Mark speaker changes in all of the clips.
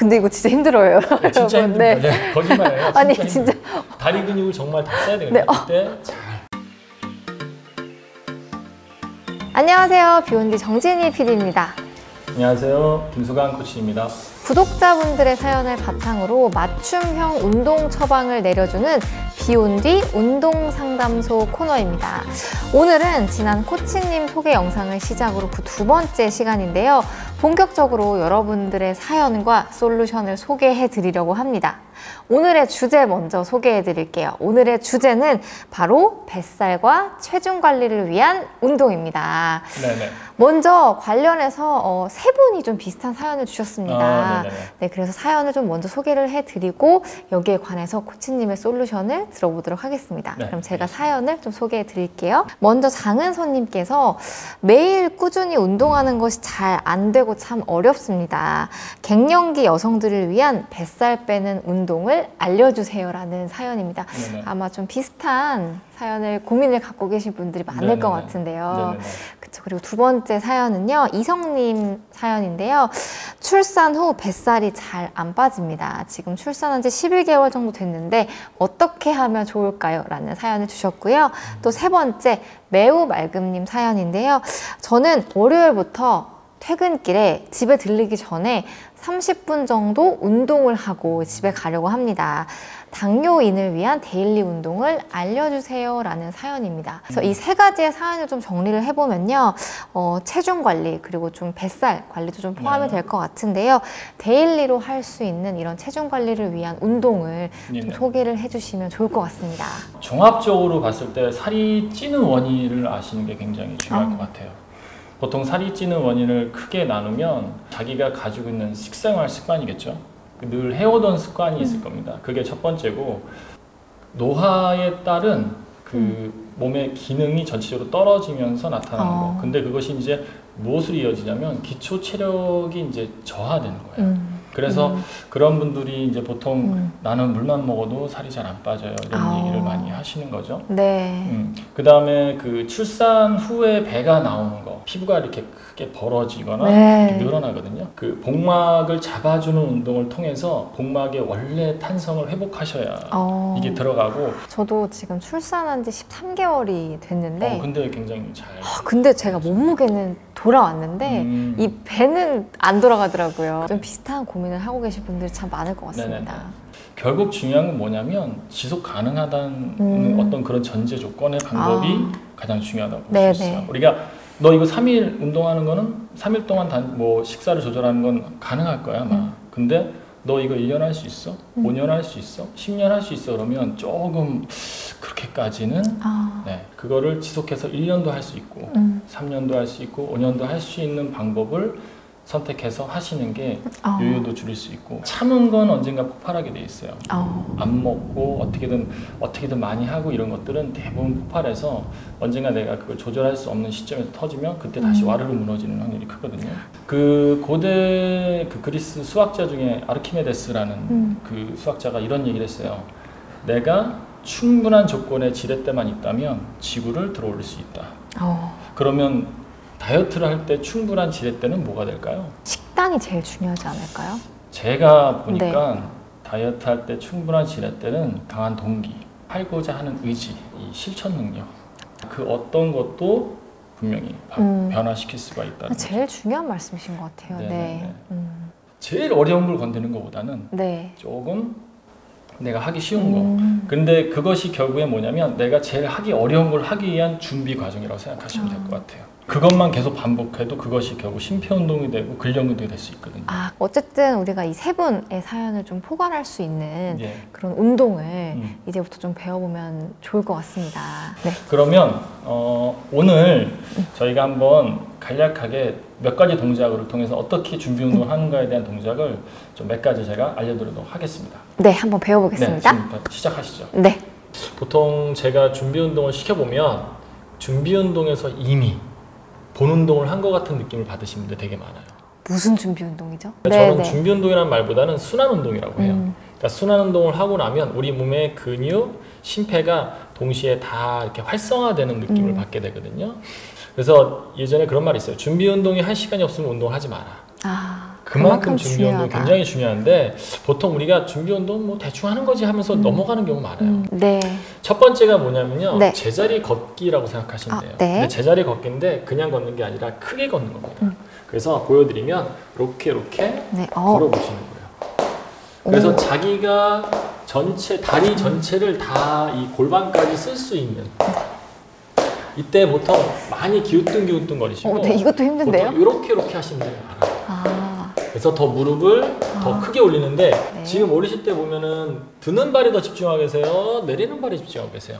Speaker 1: 근데 이거 진짜 힘들어요.
Speaker 2: 네, 진짜 힘들어요. 네. 거짓말이에요.
Speaker 1: 아니 진짜
Speaker 2: 다리 근육을 정말 다 써야 되거든요.
Speaker 1: 네.
Speaker 2: 그때 잘.
Speaker 1: 안녕하세요. 비욘디 정진희 PD입니다.
Speaker 2: 안녕하세요. 김수강 코치입니다.
Speaker 1: 구독자분들의 사연을 바탕으로 맞춤형 운동 처방을 내려주는 비욘디 운동상담소 코너입니다. 오늘은 지난 코치님 소개 영상을 시작으로 그 두 번째 시간인데요. 본격적으로 여러분들의 사연과 솔루션을 소개해 드리려고 합니다. 오늘의 주제 먼저 소개해 드릴게요. 오늘의 주제는 바로 뱃살과 체중 관리를 위한 운동입니다.
Speaker 2: 네네.
Speaker 1: 먼저 관련해서 세 분이 좀 비슷한 사연을 주셨습니다. 네, 그래서 사연을 좀 먼저 소개를 해드리고 여기에 관해서 코치님의 솔루션을 들어보도록 하겠습니다.
Speaker 2: 네.
Speaker 1: 그럼 제가 사연을 좀 소개해 드릴게요. 먼저 장은서님께서 매일 꾸준히 운동하는 것이 잘 안 되고 참 어렵습니다. 갱년기 여성들을 위한 뱃살 빼는 운동을 알려주세요라는 사연입니다.
Speaker 2: 네네.
Speaker 1: 아마 좀 비슷한 사연을 고민을 갖고 계신 분들이 많을
Speaker 2: 네네네.
Speaker 1: 것 같은데요.
Speaker 2: 네네네.
Speaker 1: 그쵸. 그리고 두 번째 사연은요, 이성님 사연인데요. 출산 후 뱃살이 잘 안 빠집니다. 지금 출산한 지 11개월 정도 됐는데 어떻게 하면 좋을까요? 라는 사연을 주셨고요. 또 세 번째, 매우 맑음님 사연인데요. 저는 월요일부터 퇴근길에 집에 들르기 전에 30분 정도 운동을 하고 집에 가려고 합니다. 당뇨인을 위한 데일리 운동을 알려주세요 라는 사연입니다. 그래서 이 세 가지의 사연을 좀 정리를 해보면요. 체중 관리 그리고 좀 뱃살 관리도 좀 포함이 될 것 같은데요. 데일리로 할 수 있는 이런 체중 관리를 위한 운동을 좀 소개를 해주시면 좋을 것 같습니다.
Speaker 2: 종합적으로 봤을 때 살이 찌는 원인을 아시는 게 굉장히 중요할 것 같아요. 보통 살이 찌는 원인을 크게 나누면 자기가 가지고 있는 식생활 습관이겠죠. 늘 해오던 습관이 있을 겁니다. 그게 첫 번째고, 노화에 따른 그 몸의 기능이 전체적으로 떨어지면서 나타나는 거. 근데 그것이 이제 무엇으로 이어지냐면 기초 체력이 이제 저하되는 거예요. 그래서 그런 분들이 이제 보통 나는 물만 먹어도 살이 잘 안 빠져요 이런 얘기를 많이 하시는 거죠.
Speaker 1: 네.
Speaker 2: 그 다음에 그 출산 후에 배가 나오는 거, 피부가 이렇게 크게 벌어지거나 이렇게 늘어나거든요. 그 복막을 잡아주는 운동을 통해서 복막의 원래 탄성을 회복하셔야 이게 들어가고.
Speaker 1: 저도 지금 출산한 지 13개월이 됐는데
Speaker 2: 근데 굉장히 잘.
Speaker 1: 근데 제가 몸무게는 돌아왔는데 이 배는 안 돌아가더라고요. 좀 비슷한 고민을 하고 계신 분들이 참 많을 것 같습니다.
Speaker 2: 네네네. 결국 중요한 건 뭐냐면 지속 가능하다는 어떤 그런 전제 조건의 방법이 가장 중요하다고 볼 수 있어요. 우리가 너 이거 3일 운동하는 거는 3일 동안 뭐 식사를 조절하는 건 가능할 거야 아마. 근데 너 이거 1년 할 수 있어? 5년 할 수 있어? 10년 할 수 있어? 그러면 조금 그렇게까지는 네, 그거를 지속해서 1년도 할 수 있고 3년도 할 수 있고 5년도 할 수 있는 방법을 선택해서 하시는 게 요요도 줄일 수 있고, 참은 건 언젠가 폭발하게 돼 있어요. 안 먹고 어떻게든 많이 하고 이런 것들은 대부분 폭발해서 언젠가 내가 그걸 조절할 수 없는 시점에서 터지면 그때 다시 와르르 무너지는 확률이 크거든요. 그 고대 그 그리스 수학자 중에 아르키메데스라는 그 수학자가 이런 얘기를 했어요. 내가 충분한 조건의 지렛대만 있다면 지구를 들어올릴 수 있다. 그러면 다이어트를 할 때 충분한 지렛대는 뭐가 될까요?
Speaker 1: 식단이 제일 중요하지 않을까요?
Speaker 2: 제가 보니까 다이어트 할 때 충분한 지렛대는 강한 동기, 하고자 하는 의지, 이 실천 능력, 그 어떤 것도 분명히 변화시킬 수가 있다는
Speaker 1: 제일 중요한 말씀이신 것 같아요. 네.
Speaker 2: 제일 어려운 걸 건드는 것보다는 조금 내가 하기 쉬운 거. 근데 그것이 결국에 뭐냐면 내가 제일 하기 어려운 걸 하기 위한 준비 과정이라고 생각하시면 될 것 같아요. 그것만 계속 반복해도 그것이 결국 심폐운동이 되고 근력운동이 될 수 있거든요.
Speaker 1: 어쨌든 우리가 이 세 분의 사연을 좀 포괄할 수 있는 그런 운동을 이제부터 좀 배워보면 좋을 것 같습니다. 네.
Speaker 2: 그러면 오늘 저희가 한번 간략하게 몇 가지 동작을 통해서 어떻게 준비운동을 하는가에 대한 동작을 좀 몇 가지 제가 알려드리도록 하겠습니다.
Speaker 1: 네, 한번 배워보겠습니다.
Speaker 2: 네, 지금부터 시작하시죠.
Speaker 1: 네.
Speaker 2: 보통 제가 준비운동을 시켜보면 준비운동에서 이미 본 운동을 한 것 같은 느낌을 받으시는 분들 되게 많아요.
Speaker 1: 무슨 준비 운동이죠?
Speaker 2: 저는 준비 운동이라는 말보다는 순환 운동이라고 해요. 그러니까 순환 운동을 하고 나면 우리 몸의 근육, 심폐가 동시에 다 이렇게 활성화되는 느낌을 받게 되거든요. 그래서 예전에 그런 말이 있어요. 준비 운동이 할 시간이 없으면 운동을 하지 마라. 그만큼 준비 운동 굉장히 중요한데 보통 우리가 준비 운동 뭐 대충 하는 거지 하면서 넘어가는 경우 많아요.
Speaker 1: 네.
Speaker 2: 첫 번째가 뭐냐면요.
Speaker 1: 네.
Speaker 2: 제자리 걷기라고 생각하시면 돼요.
Speaker 1: 네.
Speaker 2: 근데 제자리 걷기인데 그냥 걷는 게 아니라 크게 걷는 겁니다. 그래서 보여드리면 이렇게
Speaker 1: 네.
Speaker 2: 걸어보시는 거예요. 그래서 자기가 다리 전체를 다 이 골반까지 쓸 수 있는 이때 보통 많이 기우뚱기우뚱 거리시고
Speaker 1: 네, 이것도 힘든데요?
Speaker 2: 보통 이렇게 하시는 분이 많아요. 그래서 더 무릎을 더 크게 올리는데
Speaker 1: 네.
Speaker 2: 지금 올리실 때 보면은 드는 발에 더 집중하고 계세요? 내리는 발에 집중하고 계세요?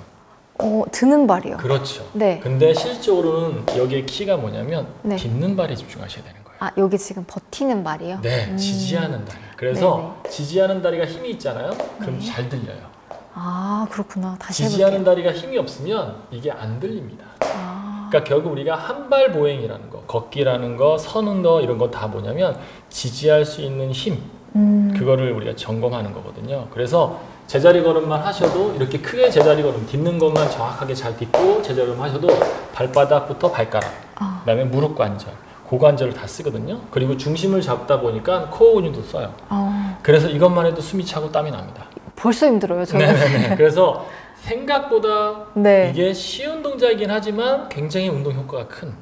Speaker 1: 드는 발이요.
Speaker 2: 그렇죠.
Speaker 1: 네.
Speaker 2: 근데 실질적으로는 여기에 키가 뭐냐면
Speaker 1: 네.
Speaker 2: 딛는 발에 집중하셔야 되는 거예요.
Speaker 1: 여기 지금 버티는 발이요?
Speaker 2: 네, 지지하는 다리. 그래서 지지하는 다리가 힘이 있잖아요. 그럼
Speaker 1: 네.
Speaker 2: 잘 들려요.
Speaker 1: 그렇구나. 다시
Speaker 2: 지지하는
Speaker 1: 해볼게요.
Speaker 2: 다리가 힘이 없으면 이게 안 들립니다. 그러니까 결국 우리가 한발 보행이라는 거, 걷기라는 거, 서는 거 이런 거 다 뭐냐면 지지할 수 있는 힘, 그거를 우리가 점검하는 거거든요. 그래서 제자리 걸음만 하셔도 이렇게 크게 제자리 걸음, 딛는 것만 정확하게 잘 딛고 제자리 걸음 하셔도 발바닥부터 발가락, 그다음에 무릎 관절, 고관절을 다 쓰거든요. 그리고 중심을 잡다 보니까 코어 근육도 써요. 그래서 이것만 해도 숨이 차고 땀이 납니다.
Speaker 1: 벌써 힘들어요, 저는.
Speaker 2: 네네네. 그래서 생각보다
Speaker 1: 네.
Speaker 2: 이게 쉬운 동작이긴 하지만 굉장히 운동 효과가 큰.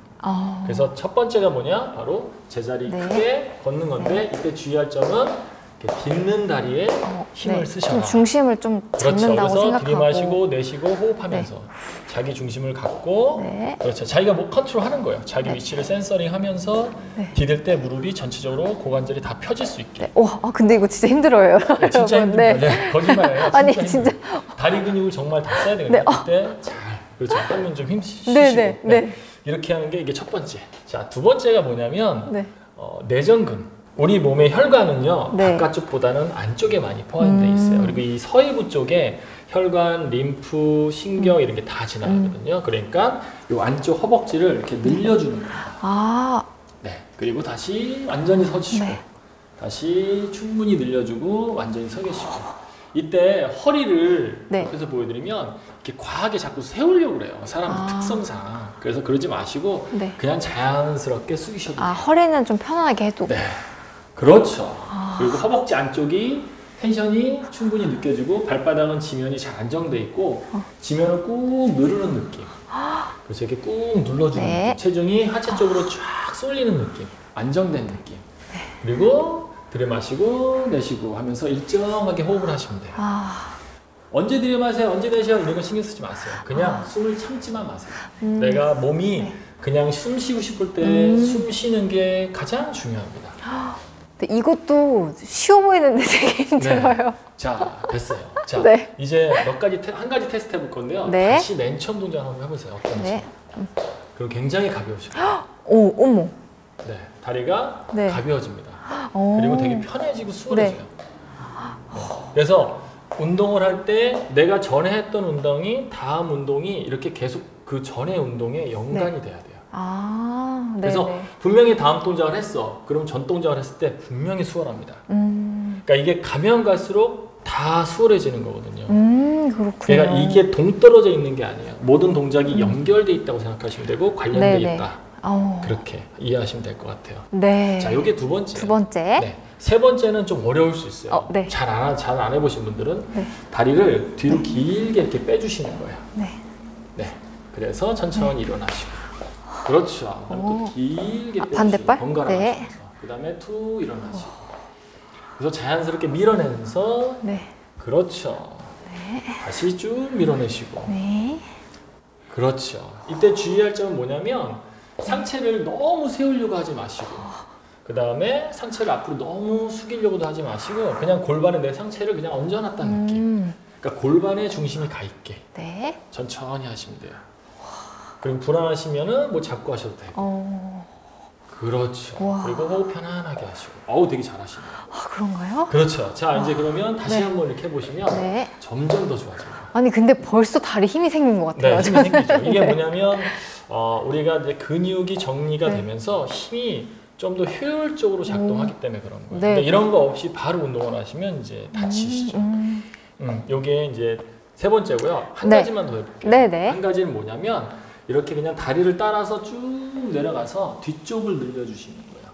Speaker 2: 그래서 첫 번째가 뭐냐? 바로 제자리
Speaker 1: 네.
Speaker 2: 크게 걷는 건데 이때 주의할 점은 이렇게 딛는 다리에 힘을 쓰셔라.
Speaker 1: 좀 중심을 좀
Speaker 2: 그렇죠.
Speaker 1: 잡는다고
Speaker 2: 그래서
Speaker 1: 생각하고.
Speaker 2: 들이마시고 내쉬고 호흡하면서 자기 중심을 갖고
Speaker 1: 네.
Speaker 2: 그렇죠. 자기가 뭐 컨트롤하는 거예요. 자기 위치를 센서링하면서 디딜 때 무릎이 전체적으로 고관절이 다 펴질 수 있게.
Speaker 1: 근데 이거 진짜 힘들어요.
Speaker 2: 네, 진짜
Speaker 1: 여러분.
Speaker 2: 힘듭니다. 네, 거짓말이에요.
Speaker 1: 아니,
Speaker 2: 진짜.
Speaker 1: 진짜.
Speaker 2: 다리 근육을 정말 다 써야 되거든요.
Speaker 1: 네.
Speaker 2: 그때 잘 그렇죠. 하면 좀 힘쓰시고
Speaker 1: 네.
Speaker 2: 이렇게 하는 게 이게 첫 번째. 자, 두 번째가 뭐냐면
Speaker 1: 네.
Speaker 2: 내전근. 우리 몸의 혈관은요
Speaker 1: 네.
Speaker 2: 바깥쪽보다는 안쪽에 많이 포함되어 있어요. 그리고 이 서해부 쪽에 혈관, 림프, 신경 이런 게 다 지나가거든요. 그러니까 이 안쪽 허벅지를 이렇게 늘려주는 겁니다. 네. 그리고 다시 완전히 서주시고 다시 충분히 늘려주고 완전히 서 계시고 이때 허리를 옆에서 보여드리면 이렇게 과하게 자꾸 세우려고 그래요. 사람 특성상. 그래서 그러지 마시고 그냥 자연스럽게 숙이셔도 돼요.
Speaker 1: 허리는 좀 편하게 해도.
Speaker 2: 네. 그렇죠. 그리고 허벅지 안쪽이 텐션이 충분히 느껴지고 발바닥은 지면이 잘 안정돼 있고 지면을 꾹 누르는 느낌. 그래서 이렇게 꾹 눌러주는 느낌. 체중이 하체 쪽으로 쫙 쏠리는 느낌. 안정된 느낌. 그리고 들이마시고 내쉬고 하면서 일정하게 호흡을 하시면 돼요. 언제 들이마세요, 언제 내쉬어요 이런 거 신경 쓰지 마세요. 그냥 숨을 참지만 마세요. 내가 몸이 그냥 숨 쉬고 싶을 때 숨 쉬는 게 가장 중요합니다.
Speaker 1: 근데 이것도 쉬워 보이는데 되게 힘들어요.
Speaker 2: 자, 됐어요. 자, 이제 한 가지 테스트 해볼 건데요. 다시 맨 처음 동작 한번 해보세요. 어떤지. 그럼 굉장히 가벼우시고요.
Speaker 1: 어머.
Speaker 2: 네, 다리가 가벼워집니다. 그리고 되게 편해지고 수월해져요. 그래서 운동을 할 때 내가 전에 했던 운동이 다음 운동이 이렇게 계속 그 전의 운동에 연관이 돼야 돼요. 그래서 분명히 다음 동작을 했어. 그럼 전 동작을 했을 때 분명히 수월합니다. 그러니까 이게 가면 갈수록 다 수월해지는 거거든요.
Speaker 1: 그렇군요.
Speaker 2: 그러니까 이게 동떨어져 있는 게 아니에요. 모든 동작이 연결돼 있다고 생각하시면 되고 관련돼 있다. 그렇게 이해하시면 될 것 같아요. 자, 이게 두 번째.
Speaker 1: 두 번째.
Speaker 2: 세 번째는 좀 어려울 수 있어요. 잘 안 해보신 분들은 다리를 뒤로 길게 이렇게 빼주시는 거예요. 그래서 천천히 일어나시고. 그렇죠. 또 길게 빼주시고
Speaker 1: 반대발?
Speaker 2: 번갈아 가시면서 그 다음에 툭 일어나시고 그래서 자연스럽게 밀어내면서 그렇죠. 다시 쭉 밀어내시고 그렇죠. 이때 주의할 점은 뭐냐면 상체를 너무 세우려고 하지 마시고 그 다음에 상체를 앞으로 너무 숙이려고도 하지 마시고 그냥 골반에 내 상체를 그냥 얹어놨다는 느낌. 그러니까 골반에 중심이 가 있게 천천히 하시면 돼요. 그리고 불안하시면은 뭐 잡고 하셔도 되고. 그렇죠. 그리고 호흡 편안하게 하시고. 되게 잘하시네요.
Speaker 1: 그런가요?
Speaker 2: 그렇죠. 자, 이제 그러면 다시 한번 이렇게 해보시면 점점 더 좋아져요.
Speaker 1: 아니 근데 벌써 다리 힘이 생긴 것 같아요.
Speaker 2: 힘이 생기죠. 이게 뭐냐면 우리가 이제 근육이 정리가 되면서 힘이 좀 더 효율적으로 작동하기 때문에 그런 거예요. 근데 이런 거 없이 바로 운동을 하시면 이제 다치시죠. 요게 이제 세 번째고요. 한 가지만 더 해볼게요. 한 가지는 뭐냐면 이렇게 그냥 다리를 따라서 쭉 내려가서 뒤쪽을 늘려주시는 거예요.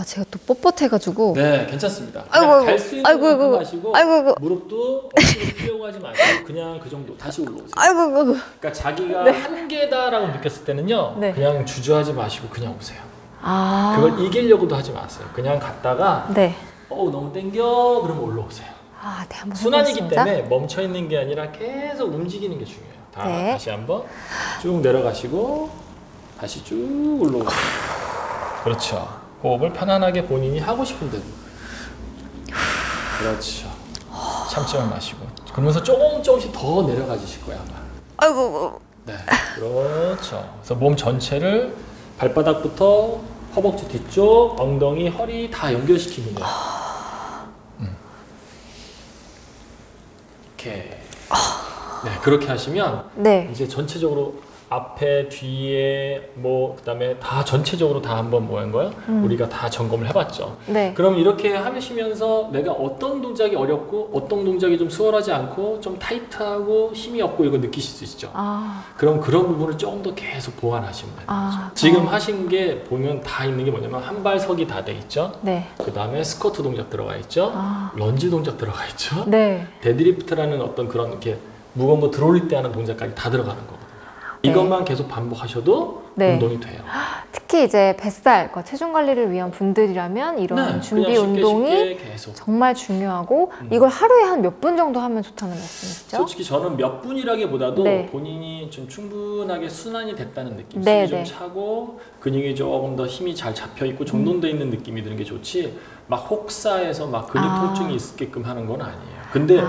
Speaker 1: 제가 또 뻣뻣해가지고.
Speaker 2: 네, 괜찮습니다.
Speaker 1: 아이고,
Speaker 2: 갈 수 있는
Speaker 1: 아이고,
Speaker 2: 만큼
Speaker 1: 아이고,
Speaker 2: 하시고
Speaker 1: 아이고.
Speaker 2: 무릎도 억지로 뛰려고 하지 마시고 그냥 그 정도 다시 올라오세요.
Speaker 1: 아이고.
Speaker 2: 그러니까 자기가 한계다라고 느꼈을 때는요.
Speaker 1: 네.
Speaker 2: 그냥 주저하지 마시고 그냥 오세요.
Speaker 1: 아.
Speaker 2: 그걸 이기려고도 하지 마세요. 그냥 갔다가
Speaker 1: 네.
Speaker 2: 너무 땡겨 그러면 올라오세요.
Speaker 1: 네, 한번
Speaker 2: 순환이기
Speaker 1: 해보겠습니다.
Speaker 2: 때문에 멈춰 있는 게 아니라 계속 움직이는 게 중요해요.
Speaker 1: 네.
Speaker 2: 다시 한번 쭉 내려가시고 다시 쭉 올라오세요. 그렇죠. 호흡을 편안하게 본인이 하고 싶은 대로. 그렇죠. 참지만 마시고. 그러면서 조금씩 더 내려가주실 거예요 아마.
Speaker 1: 아이고.
Speaker 2: 네. 그렇죠. 그래서 몸 전체를 발바닥부터 허벅지 뒤쪽, 엉덩이, 허리 다 연결시키면 돼요. 이렇게. 네, 그렇게 하시면
Speaker 1: 네.
Speaker 2: 이제 전체적으로 앞에, 뒤에, 그다음에 다 전체적으로 다 한번 뭐한 거예요? 우리가 다 점검을 해봤죠.
Speaker 1: 네.
Speaker 2: 그럼 이렇게 하시면서 내가 어떤 동작이 어렵고 어떤 동작이 좀 수월하지 않고 좀 타이트하고 힘이 없고 이거 느끼실 수 있죠. 그럼 그런 부분을 조금 더 계속 보완하시면 돼요. 지금 하신 게 보면 다 있는 게 뭐냐면 한발석이 다 돼 있죠.
Speaker 1: 네.
Speaker 2: 그다음에 스쿼트 동작 들어가 있죠. 런지 동작 들어가 있죠.
Speaker 1: 네.
Speaker 2: 데드리프트라는 어떤 그런 이렇게 무거운 거 들어올릴 때 하는 동작까지 다 들어가는 거거든요. 이것만 계속 반복하셔도
Speaker 1: 네.
Speaker 2: 운동이 돼요.
Speaker 1: 특히 이제 뱃살, 체중 관리를 위한 분들이라면 이런 준비 운동이
Speaker 2: 계속.
Speaker 1: 정말 중요하고 이걸 하루에 한 몇 분 정도 하면 좋다는 말씀이시죠?
Speaker 2: 솔직히 저는 몇 분이라기보다도
Speaker 1: 네.
Speaker 2: 본인이 좀 충분하게 순환이 됐다는 느낌,
Speaker 1: 네,
Speaker 2: 숨이 좀
Speaker 1: 네.
Speaker 2: 차고 근육이 조금 더 힘이 잘 잡혀 있고 정돈돼 있는 느낌이 드는 게 좋지 막 혹사해서 막 근육 통증이 있게끔 하는 건 아니에요. 근데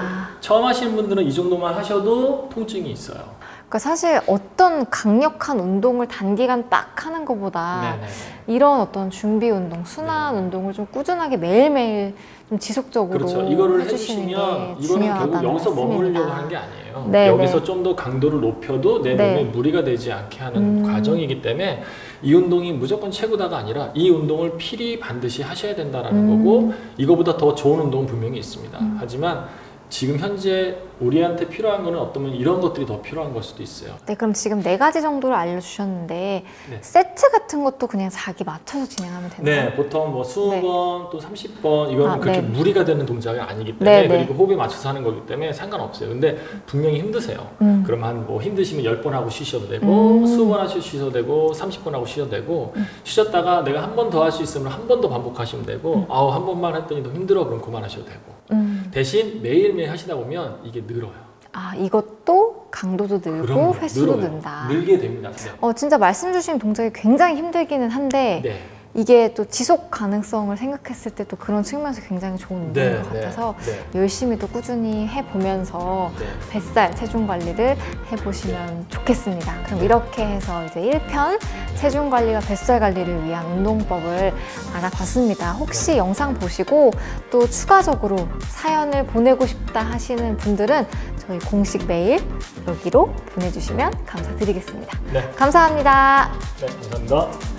Speaker 2: 처음 하시는 분들은 이 정도만 하셔도 통증이 있어요.
Speaker 1: 그러니까 사실 어떤 강력한 운동을 단기간 딱 하는 것보다
Speaker 2: 네네.
Speaker 1: 이런 어떤 준비 운동, 순환 운동을 좀 꾸준하게 매일매일 좀 지속적으로
Speaker 2: 그렇죠. 이거를
Speaker 1: 해주시는 게
Speaker 2: 해주시면 이거는 결국
Speaker 1: 중요하다는
Speaker 2: 여기서 머무르려고
Speaker 1: 말씀입니다.
Speaker 2: 하는 게 아니에요.
Speaker 1: 네,
Speaker 2: 여기서
Speaker 1: 네.
Speaker 2: 좀 더 강도를 높여도 내
Speaker 1: 네.
Speaker 2: 몸에 무리가 되지 않게 하는 과정이기 때문에 이 운동이 무조건 최고다가 아니라 이 운동을 필히 반드시 하셔야 된다라는 거고 이거보다 더 좋은 운동은 분명히 있습니다. 하지만 지금 현재 우리한테 필요한 거는 어쩌면 이런 것들이 더 필요한 걸 수도 있어요.
Speaker 1: 네, 그럼 지금 4가지 정도를 알려주셨는데
Speaker 2: 네.
Speaker 1: 세트 같은 것도 그냥 자기 맞춰서 진행하면 되나요?
Speaker 2: 네, 보통 뭐 20번
Speaker 1: 네.
Speaker 2: 또 30번 이거는 그렇게
Speaker 1: 네.
Speaker 2: 무리가 되는 동작이 아니기 때문에
Speaker 1: 네, 네.
Speaker 2: 그리고 호흡에 맞춰서 하는 거기 때문에 상관없어요. 근데 분명히 힘드세요. 그럼 한 뭐 힘드시면 10번 하고 쉬셔도 되고 20번 하시고 쉬셔도 되고 30번 하고 쉬셔도 되고 쉬셨다가 내가 한 번 더 할 수 있으면 한 번 더 반복하시면 되고 한 번만 했더니 더 힘들어 그럼 그만하셔도 되고 대신 매일매일 하시다 보면 이게 늘어요.
Speaker 1: 이것도 강도도 늘고
Speaker 2: 그럼요,
Speaker 1: 횟수도
Speaker 2: 늘어요.
Speaker 1: 는다.
Speaker 2: 늘게 됩니다. 네.
Speaker 1: 진짜 말씀 주신 동작이 굉장히 힘들기는 한데
Speaker 2: 네.
Speaker 1: 이게 또 지속 가능성을 생각했을 때 또 그런 측면에서 굉장히 좋은 운동인
Speaker 2: 네,
Speaker 1: 것
Speaker 2: 네,
Speaker 1: 같아서
Speaker 2: 네.
Speaker 1: 열심히 또 꾸준히 해보면서
Speaker 2: 네.
Speaker 1: 뱃살 체중 관리를 해보시면 좋겠습니다. 그럼 이렇게 해서 이제 1편 체중 관리와 뱃살 관리를 위한 운동법을 알아봤습니다. 혹시 영상 보시고 또 추가적으로 사연을 보내고 싶다 하시는 분들은 저희 공식 메일 여기로 보내주시면 감사드리겠습니다.
Speaker 2: 네.
Speaker 1: 감사합니다.
Speaker 2: 네, 감사합니다.